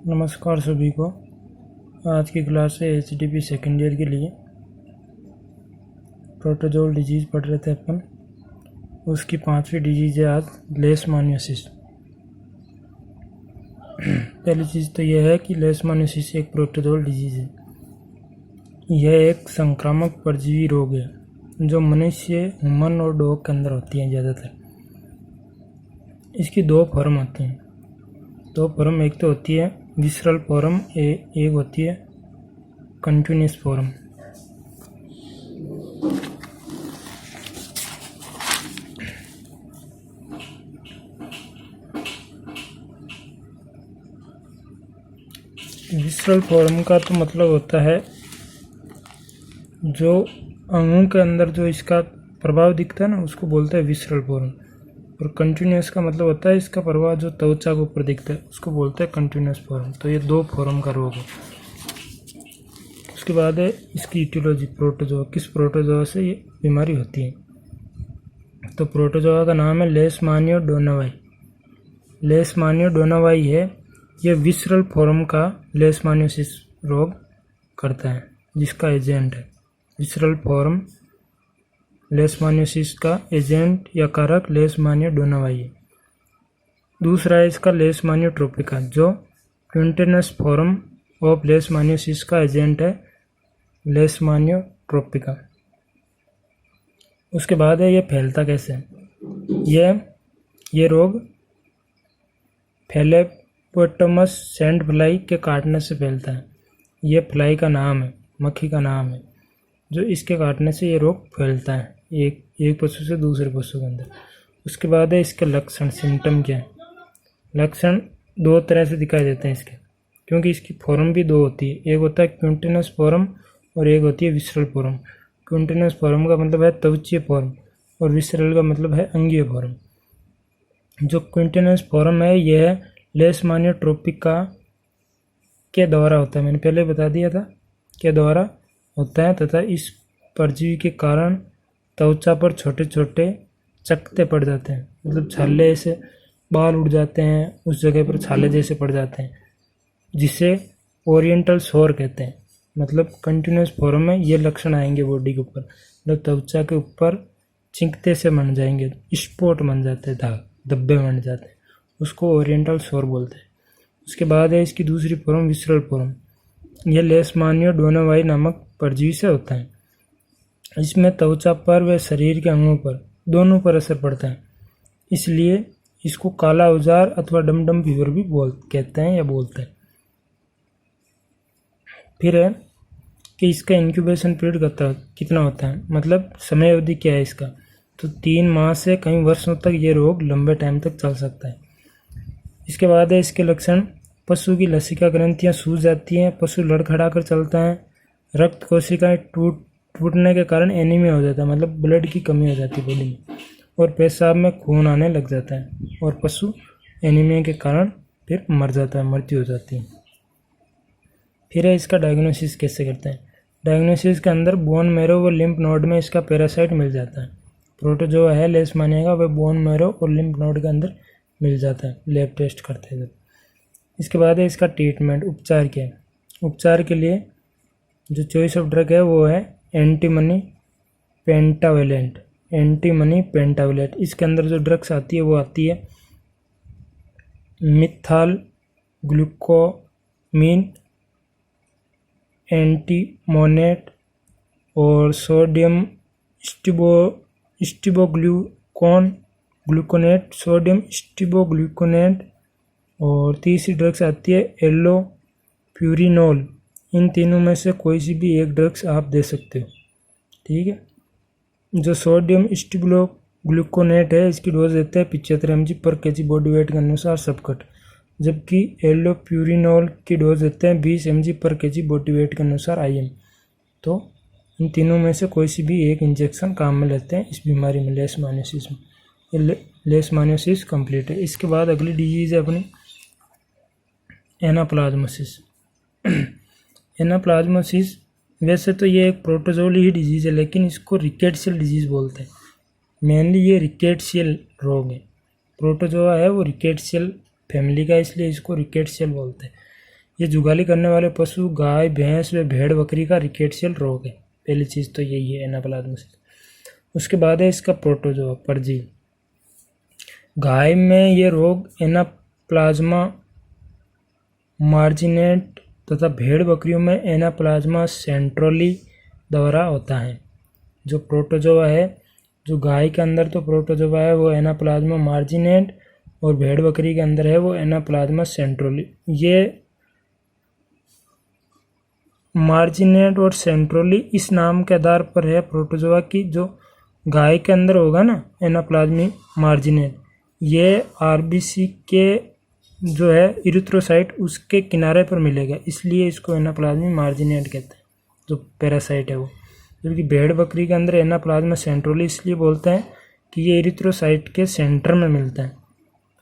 नमस्कार सभी को। आज की क्लास है एचटीपी सेकेंड ईयर के लिए प्रोटोजोल डिजीज़ पढ़ रहे थे अपन। उसकी 5वीं डिजीज़ है आज लेशमानियोसिस। पहली चीज़ तो यह है कि लेशमानियोसिस एक प्रोटोजोल डिजीज़ है। यह एक संक्रामक परजीवी रोग है जो मनुष्य, ह्यूमन और डॉग के अंदर होती है ज़्यादातर। इसकी दो फॉर्म होती हैं। दो फॉर्म, एक तो होती है विसरल फॉर्म, एक होती है कंटिन्यूस फॉर्म। विसरल फॉर्म का तो मतलब होता है जो अंगों के अंदर जो इसका प्रभाव दिखता है ना, उसको बोलते हैं विसरल फॉर्म। और कंटिन्यूस का मतलब होता है इसका प्रभाव जो त्वचा के ऊपर दिखता है, उसको बोलते हैं कंटिन्यूस फॉर्म। तो ये दो फॉर्म का रोग है। उसके बाद है इसकी इटियोलॉजी, प्रोटोजोआ। किस प्रोटोजोआ से ये बीमारी होती है? तो प्रोटोजोआ का नाम है लेशमानियोडोनावाई। लेशमानियोडोनावाई है, ये विसरल फॉर्म का लेशमानियोसिस रोग करता है, जिसका एजेंट है विसरल फॉर्म। लेशमानियोसिस का एजेंट या कारक लेशमानियोडोनावाई है। दूसरा है इसका लेशमानियोट्रोपिका, जो क्विंटेनस फॉर्म ऑफ लेशमानियोसिस का एजेंट है लेशमानियोट्रोपिका। उसके बाद है ये फैलता कैसे है? ये रोग फेलेपोटमस सैंड फ्लाई के काटने से फैलता है। ये फ्लाई का नाम है, मक्खी का नाम है, जो इसके काटने से ये रोग फैलता है एक पशु से दूसरे पशु के अंदर। उसके बाद है इसके लक्षण, सिम्टम क्या है? लक्षण दो तरह से दिखाई देते हैं इसके, क्योंकि इसकी फॉर्म भी दो होती है। एक होता है क्विंटेनस फॉर्म और एक होती है विसरल फॉर्म। क्विंटेनस फॉर्म का मतलब है त्वचीय फॉर्म और विसरल का मतलब है अंगीय फॉर्म। जो क्विंटेनस फॉर्म है यह लेशमानियोट्रोपिका के द्वारा होता है। मैंने पहले बता दिया था के द्वारा होता है, तथा इस परजीवी के कारण त्वचा पर छोटे छोटे चकत्ते पड़ जाते हैं, मतलब छाले ऐसे बाल उड़ जाते हैं, उस जगह पर छाले जैसे पड़ जाते हैं, जिसे ओरिएंटल सोर कहते हैं। मतलब कंटिन्यूस फॉर्म में ये लक्षण आएंगे बॉडी के ऊपर, मतलब त्वचा के ऊपर चिंकते से बन जाएंगे, स्पॉट बन जाते हैं, धब्बे बन जाते हैं, उसको ओरिएंटल सोर बोलते हैं। उसके बाद है इसकी दूसरी फॉर्म विसरल फॉर्म। यह लेशमानियोडोनावाई नामक परजीवी से होता है। इसमें त्वचा पर व शरीर के अंगों पर दोनों पर असर पड़ता है, इसलिए इसको काला औजार अथवा डमडम फीवर भी कहते हैं या बोलते हैं। फिर है कि इसका इंक्यूबेशन पीरियड कितना होता है, मतलब समय अवधि क्या है इसका? तो 3 माह से कई वर्षों तक ये रोग लंबे टाइम तक चल सकता है। इसके बाद है इसके लक्षण, पशु की लसिका ग्रंथियां सूज जाती हैं, पशु लड़खड़ा कर चलता है, रक्त कोशिकाएं टूटने के कारण एनीमिया हो जाता है, मतलब ब्लड की कमी हो जाती है बॉडी में, और पेशाब में खून आने लग जाता है, और पशु एनीमिया के कारण फिर मर जाता है, मृत्यु हो जाती है। फिर है इसका डायग्नोसिस कैसे करते हैं? डायग्नोसिस के अंदर बोन मैरो व लिम्फ नोड में इसका पैरासाइट मिल जाता है। प्रोटोजोआ है लेशमानिया का, वह बोन मैरो और लिम्फ नोड के अंदर मिल जाता है, लैब टेस्ट करते हैं। इसके बाद है इसका ट्रीटमेंट, उपचार क्या है? उपचार के लिए जो चॉइस ऑफ ड्रग है वो है एंटीमनी पेंटावेलेंट। इसके अंदर जो ड्रग्स आती है वो आती है मिथाल ग्लूकोमीन, एंटीमोनेट और सोडियम सोडियम स्टिबोग्लूकोनेट, और तीसरी ड्रग्स आती है एलोप्यूरिनोल। इन तीनों में से कोई सी भी एक ड्रग्स आप दे सकते हो, ठीक है। जो सोडियम स्टिबोग्लूकोनेट है, इसकी डोज देते हैं 75 mg पर kg बॉडी वेट के अनुसार सबकट, जबकि एलोप्यूरिनोल की डोज देते हैं 20 mg पर kg बॉडी वेट के अनुसार IM। तो इन तीनों में से कोई सी भी एक इंजेक्शन काम में लेते हैं इस बीमारी में, लेशमानियोसिस में। लेशमानियोसिस कंप्लीट है। इसके बाद अगली डिजीज़ है अपनी एनाप्लाज्मोसिस। एनाप्लाज्मोसिस वैसे तो ये एक प्रोटोजोल ही डिजीज़ है, लेकिन इसको रिकेट्सियल डिजीज़ बोलते हैं। मेनली ये रिकेट्सियल रोग है। प्रोटोजोआ है वो रिकेट्सियल फैमिली का, इसलिए इसको रिकेट्सियल बोलते हैं। ये जुगाली करने वाले पशु गाय, भैंस व भेड़ बकरी का रिकेट्सियल रोग है। पहली चीज़ तो यही है एनाप्लाज्मोसिस। उसके बाद है इसका प्रोटोजोआ, परजीवी। गाय में ये रोग एनाप्लाज्मा मार्जिनेट तथा भेड़ बकरियों में एनाप्लाज्मा सेंट्रोली द्वारा होता है। जो प्रोटोजोआ है, जो गाय के अंदर तो प्रोटोजोआ है वो एनाप्लाज्मा मार्जिनेट, और भेड़ बकरी के अंदर है वो एनाप्लाज्मा सेंट्रोली। ये मार्जिनेट और सेंट्रोली इस नाम के आधार पर है प्रोटोजोआ की। जो गाय के अंदर होगा ना एनाप्लाज्मी मार्जिनेट, ये आरबीसी के जो है इरिथ्रोसाइट उसके किनारे पर मिलेगा, इसलिए इसको एनाप्लाज्मी मार्जिनेट कहते हैं, जो पैरासाइट है वो। जबकि भेड़ बकरी के अंदर एनाप्लाज्मा सेंट्रोली इसलिए बोलते हैं कि ये इरिथ्रोसाइट के सेंटर में मिलता है।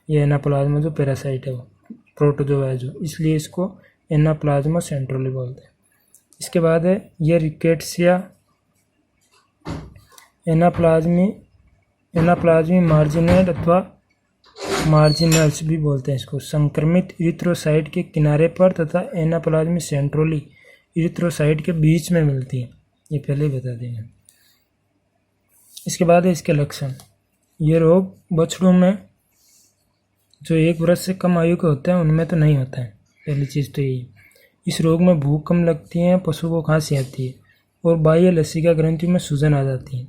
ये एनाप्लाज्मा जो पैरासाइट है वो प्रोटोजोआ है जो, इसलिए इसको एनाप्लाज्मा सेंट्रोली बोलते हैं। इसके बाद है ये रिकेट्सिया एनाप्लाज्मी मार्जिनेट अथवा मार्जिनल्स भी बोलते हैं इसको, संक्रमित इरिथ्रोसाइट के किनारे पर तथा एनाप्लाज्मी सेंट्रोली इरिथ्रोसाइट के बीच में मिलती है। ये पहले ही बता देंगे। इसके बाद है इसके लक्षण। ये रोग बछड़ों में जो 1 वर्ष से कम आयु के होते हैं उनमें तो नहीं होता है। पहली चीज़ तो यही। इस रोग में भूख कम लगती है, पशु को खांसी आती है और बाह्य लसिका ग्रंथि में सूजन आ जाती है।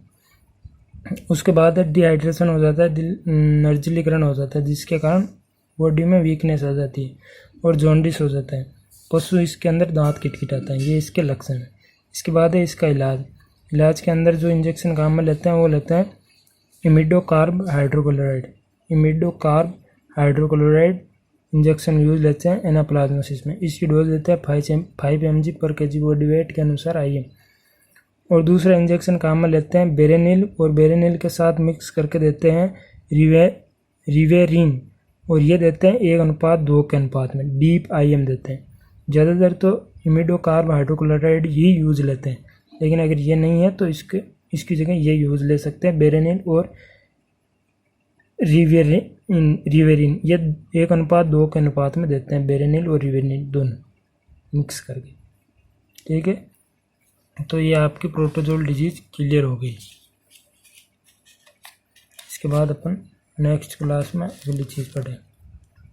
उसके बाद डिहाइड्रेशन हो जाता है, निर्जलीकरण हो जाता है, जिसके कारण बॉडी में वीकनेस आ जाती है और जॉन्डिस हो जाता है। पशु इसके अंदर दांत किटकिटाता है। ये इसके लक्षण है। इसके बाद है इसका इलाज। इलाज के अंदर जो इंजेक्शन काम में लेते हैं वो लेते हैं इमिडोकार्ब हाइड्रोक्लोराइड इंजेक्शन यूज लेते हैं एनाप्लाज्मोसिस में। इसकी डोज लेते हैं 5 mg पर kg बॉडी वेट के अनुसार IM। और दूसरा इंजेक्शन काम में लेते हैं बेरेनिल, और बेरेनिल के साथ मिक्स करके देते हैं रिवेरिन, और ये देते हैं 1:2 के अनुपात में। डीप IM देते हैं। ज़्यादातर तो इमिडोकार्ब हाइड्रोक्लोराइड ही यूज लेते हैं, लेकिन अगर ये नहीं है तो इसकी जगह ये यूज ले सकते हैं बेरेनिल और रिवेरिन। ये 1:2 के अनुपात में देते हैं, बेरेनिल और रिवेरिन दोनों मिक्स करके। ठीक है, तो ये आपकी प्रोटोजोल डिजीज क्लियर हो गई। इसके बाद अपन नेक्स्ट क्लास में अगली चीज़ पढ़ें।